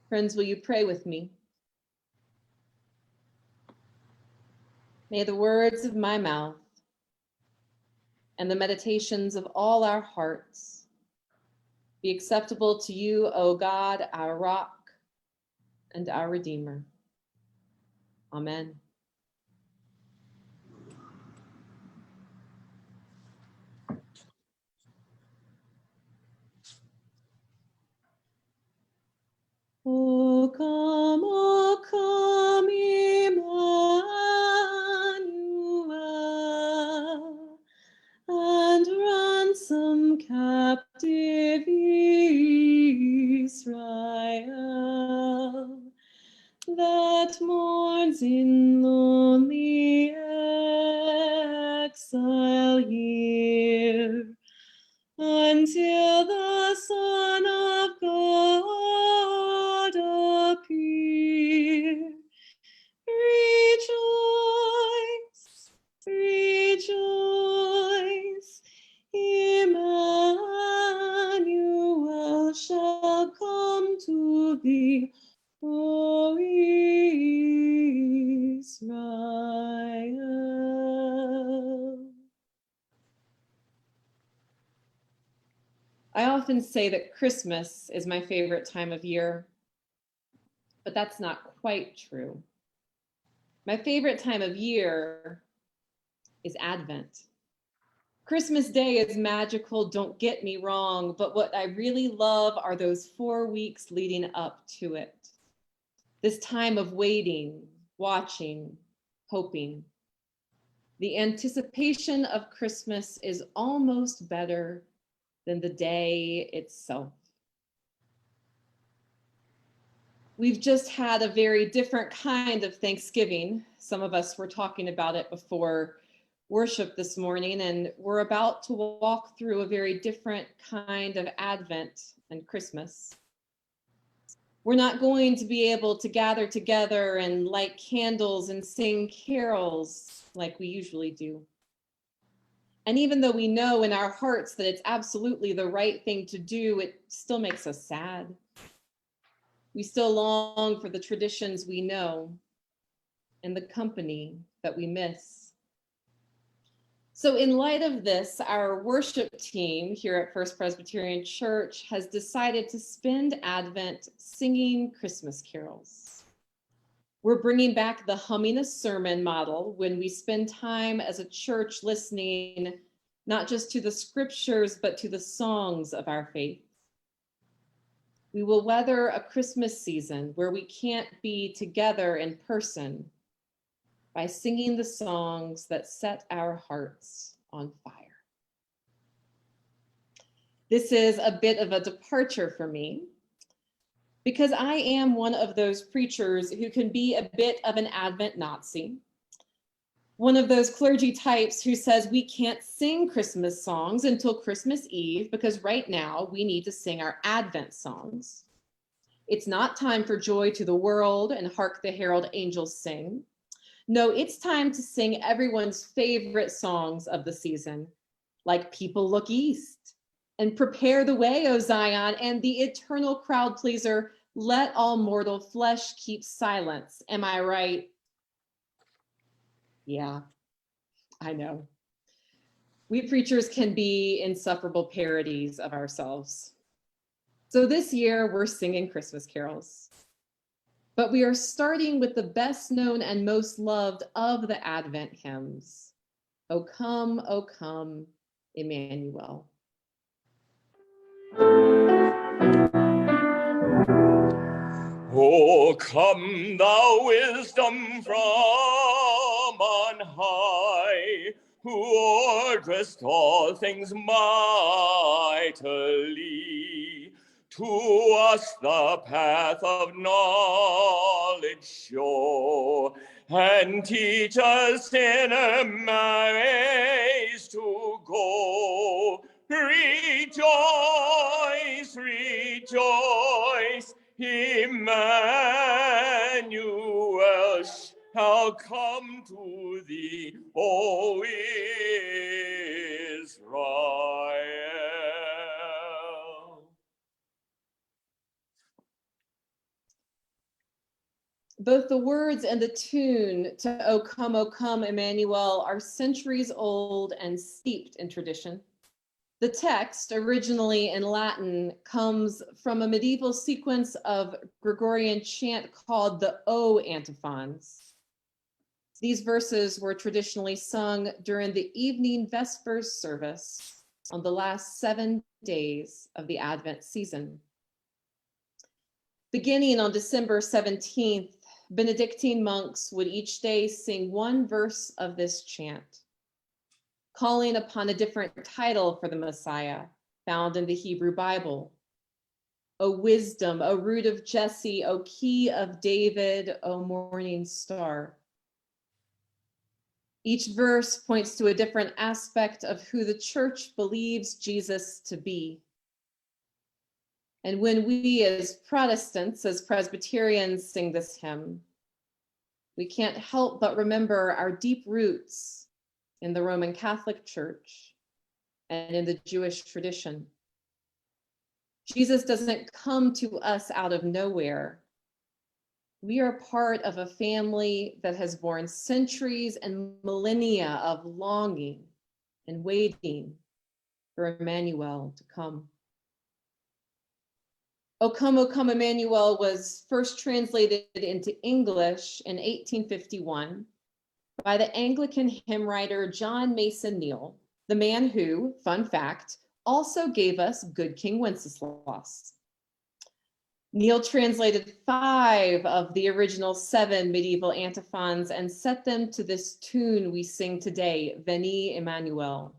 Friends, will you pray with me? May the words of my mouth and the meditations of all our hearts be acceptable to you, O God, our rock and our Redeemer. Amen. O come, Emmanuel, and ransom captive Israel, that mourns in lonely exile here, until the Son of God appear. Rejoice, rejoice, Emmanuel shall come to thee, O Israel. I often say that Christmas is my favorite time of year, but that's not quite true. My favorite time of year is Advent. Christmas Day is magical, don't get me wrong, but what I really love are those 4 weeks leading up to it. This time of waiting, watching, hoping. The anticipation of Christmas is almost better than the day itself. We've just had a very different kind of Thanksgiving. Some of us were talking about it before worship this morning, and we're about to walk through a very different kind of Advent and Christmas. We're not going to be able to gather together and light candles and sing carols like we usually do. And even though we know in our hearts that it's absolutely the right thing to do, it still makes us sad. We still long for the traditions we know and the company that we miss. So in light of this, our worship team here at First Presbyterian Church has decided to spend Advent singing Christmas carols. We're bringing back the humming a sermon model when we spend time as a church listening not just to the scriptures, but to the songs of our faith. We will weather a Christmas season where we can't be together in person by singing the songs that set our hearts on fire. This is a bit of a departure for me, because I am one of those preachers who can be a bit of an Advent Nazi, one of those clergy types who says we can't sing Christmas songs until Christmas Eve because right now we need to sing our Advent songs. It's not time for joy to the world and hark the herald angels sing. No, it's time to sing everyone's favorite songs of the season, like People Look East and Prepare the Way, O Zion, and the eternal crowd pleaser, Let All Mortal Flesh Keep Silence. Am I right? Yeah, I know. We preachers can be insufferable parodies of ourselves. So this year we're singing Christmas carols, but we are starting with the best known and most loved of the Advent hymns. O come, Emmanuel. O come, thou wisdom from on high, who orderest all things mightily. To us the path of knowledge show, and teach us in a ways to go. Rejoice, rejoice, Emmanuel shall come to thee, O Israel. Both the words and the tune to O Come, Emmanuel are centuries old and steeped in tradition. The text, originally in Latin, comes from a medieval sequence of Gregorian chant called the O antiphons. These verses were traditionally sung during the evening Vespers service on the last 7 days of the Advent season. Beginning on December 17th, Benedictine monks would each day sing one verse of this chant, calling upon a different title for the Messiah found in the Hebrew Bible. O wisdom, O root of Jesse, O key of David, O morning star. Each verse points to a different aspect of who the church believes Jesus to be. And when we as Protestants, as Presbyterians, sing this hymn, we can't help but remember our deep roots in the Roman Catholic Church and in the Jewish tradition. Jesus doesn't come to us out of nowhere. We are part of a family that has borne centuries and millennia of longing and waiting for Emmanuel to come. O Come, Emmanuel was first translated into English in 1851 by the Anglican hymn writer John Mason Neale, the man who, fun fact, also gave us Good King Wenceslas. Neale translated 5 of the original 7 medieval antiphons and set them to this tune we sing today, Veni Emmanuel.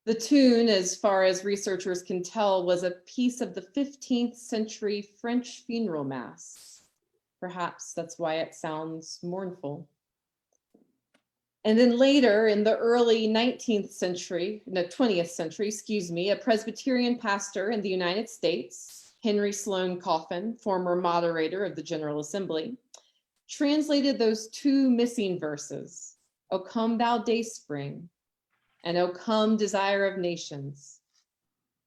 The tune, as far as researchers can tell, was a piece of the 15th century French funeral mass. Perhaps that's why it sounds mournful. And then later in the early 20th century, a Presbyterian pastor in the United States, Henry Sloane Coffin, former moderator of the General Assembly, translated those 2 missing verses, O come thou dayspring, and O come desire of nations.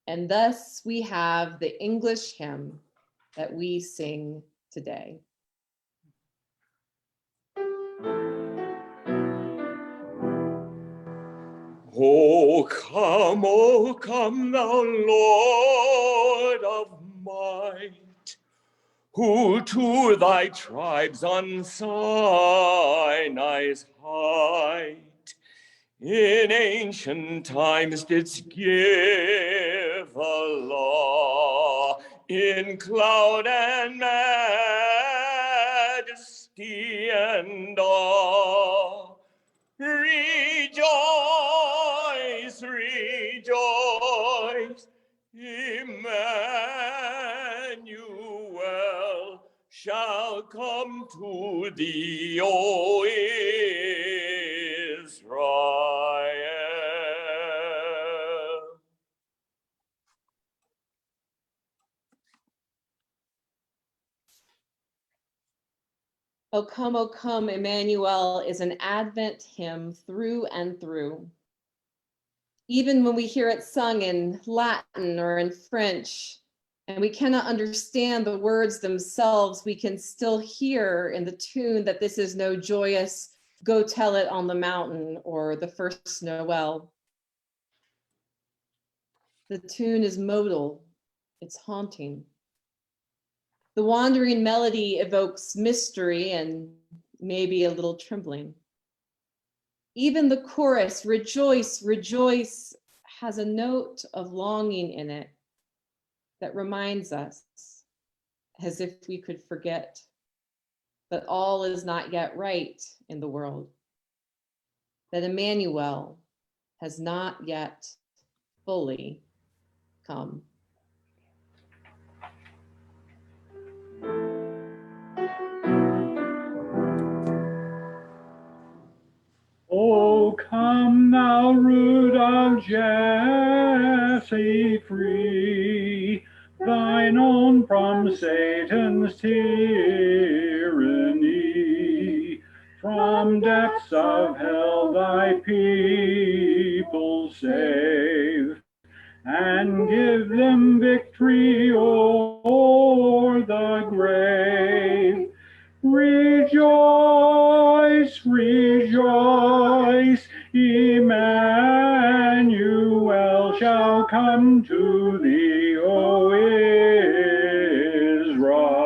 And thus we have the English hymn that we sing today. O come, thou Lord of might, who to thy tribes on Sinai's height in ancient times didst give a law in cloud and majesty and awe. Rejoice, rejoice, Emmanuel shall come to thee, O Israel. O come, Emmanuel is an Advent hymn through and through. Even when we hear it sung in Latin or in French, and we cannot understand the words themselves, we can still hear in the tune that this is no joyous, go tell it on the mountain or the first Noel. The tune is modal, it's haunting. The wandering melody evokes mystery and maybe a little trembling. Even the chorus, rejoice, rejoice, has a note of longing in it that reminds us, as if we could forget, that all is not yet right in the world, that Emmanuel has not yet fully come. O come, thou root of Jesse, free thine own from Satan's tyranny. From depths of hell thy people save, and give them victory o'er the grave. rejoice, Emmanuel shall come to thee, O Israel.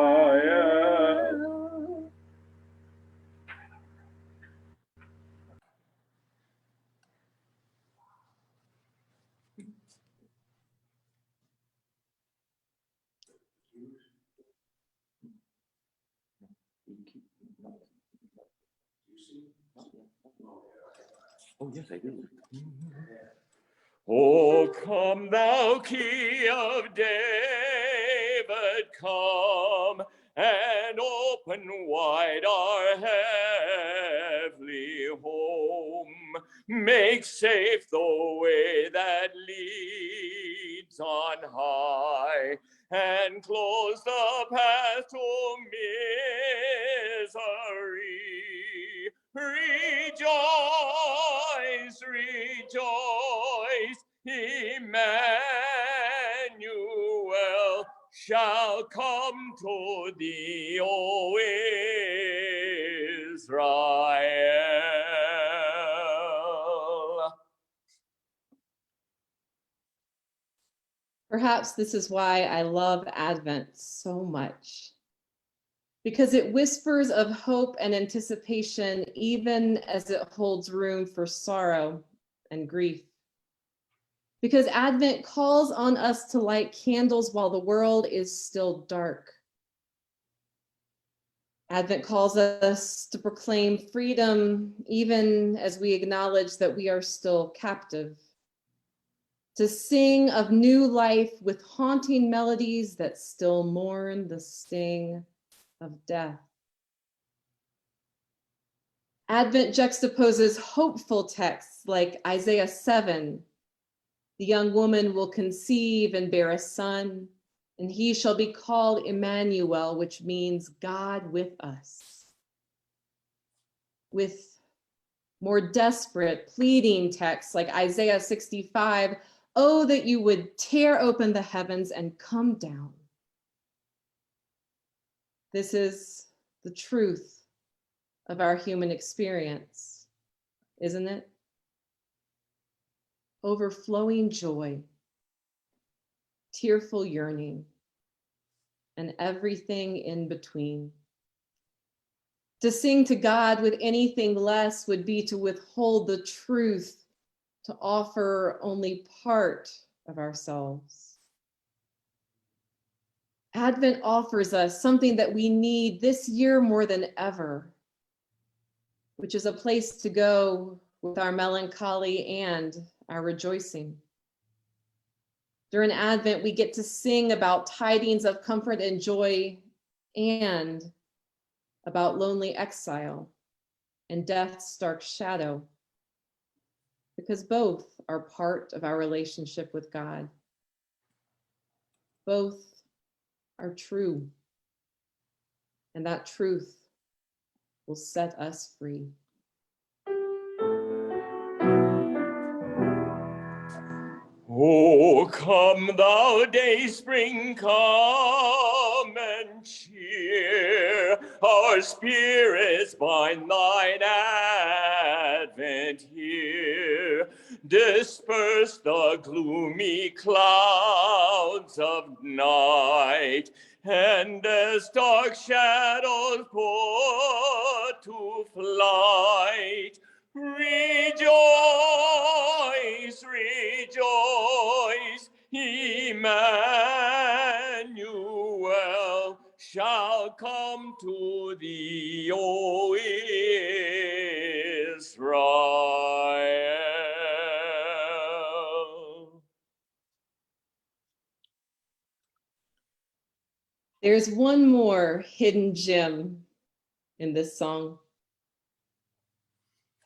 Oh, yes, I do. Oh, come thou Key of David, come and open wide our heavenly home. Make safe the way that leads on high, and close the path to misery. Rejoice, rejoice, Emmanuel shall come to thee, O Israel. Perhaps this is why I love Advent so much, because it whispers of hope and anticipation, even as it holds room for sorrow and grief. Because Advent calls on us to light candles while the world is still dark. Advent calls us to proclaim freedom, even as we acknowledge that we are still captive. To sing of new life with haunting melodies that still mourn the sting of death. Advent juxtaposes hopeful texts like Isaiah 7. The young woman will conceive and bear a son, and he shall be called Emmanuel, which means God with us. With more desperate, pleading texts like Isaiah 65, oh, that you would tear open the heavens and come down. This is the truth of our human experience, isn't it? Overflowing joy, tearful yearning, and everything in between. To sing to God with anything less would be to withhold the truth, to offer only part of ourselves. Advent offers us something that we need this year more than ever, which is a place to go with our melancholy and our rejoicing. During Advent, we get to sing about tidings of comfort and joy, and about lonely exile and death's dark shadow, because both are part of our relationship with God. Both are true, and that truth will set us free. Oh, come thou day spring, come and cheer our spirits by thine advent here. Disperse the gloomy clouds of night, and as dark shadows put to flight, rejoice, rejoice, Emmanuel shall come to thee, O Israel. There's one more hidden gem in this song.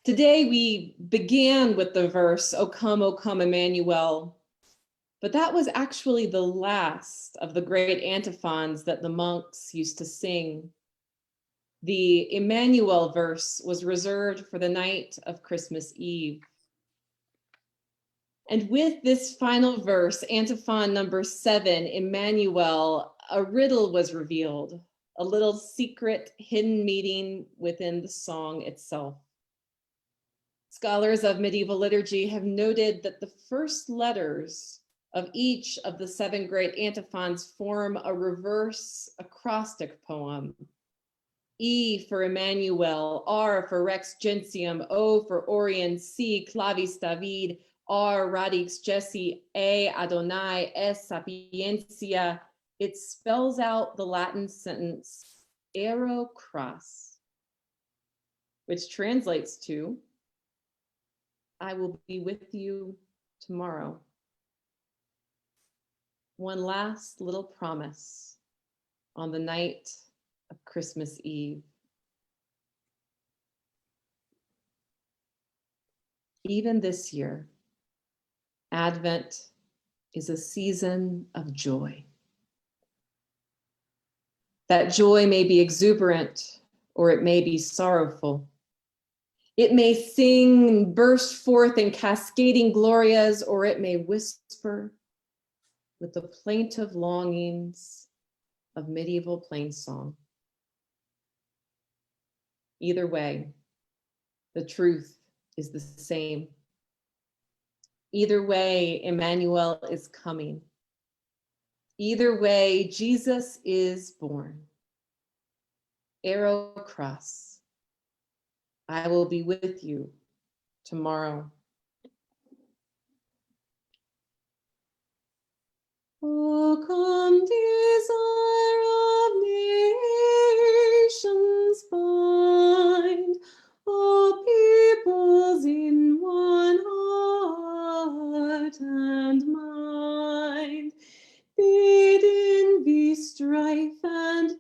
Today we began with the verse, O come, Emmanuel. But that was actually the last of the great antiphons that the monks used to sing. The Emmanuel verse was reserved for the night of Christmas Eve. And with this final verse, antiphon number 7, Emmanuel, a riddle was revealed. a little secret hidden meeting within the song itself. Scholars of medieval liturgy have noted that the first letters of each of the 7 great antiphons form a reverse acrostic poem. E for Emmanuel, R for Rex Gentium, O for Orion, C Clavis David, R Radix Jesse, A Adonai, S Sapientia. It spells out the Latin sentence ero cras, which translates to, I will be with you tomorrow. One last little promise on the night of Christmas Eve. Even this year, Advent is a season of joy. That joy may be exuberant or it may be sorrowful. It may sing and burst forth in cascading glorias, or it may whisper with the plaintive longings of medieval plainsong. Either way, the truth is the same. Either way, Emmanuel is coming. Either way, Jesus is born. Ero cras. I will be with you tomorrow. O come, desire of nations, bind, O peoples in one heart and mind. Bid in be strife and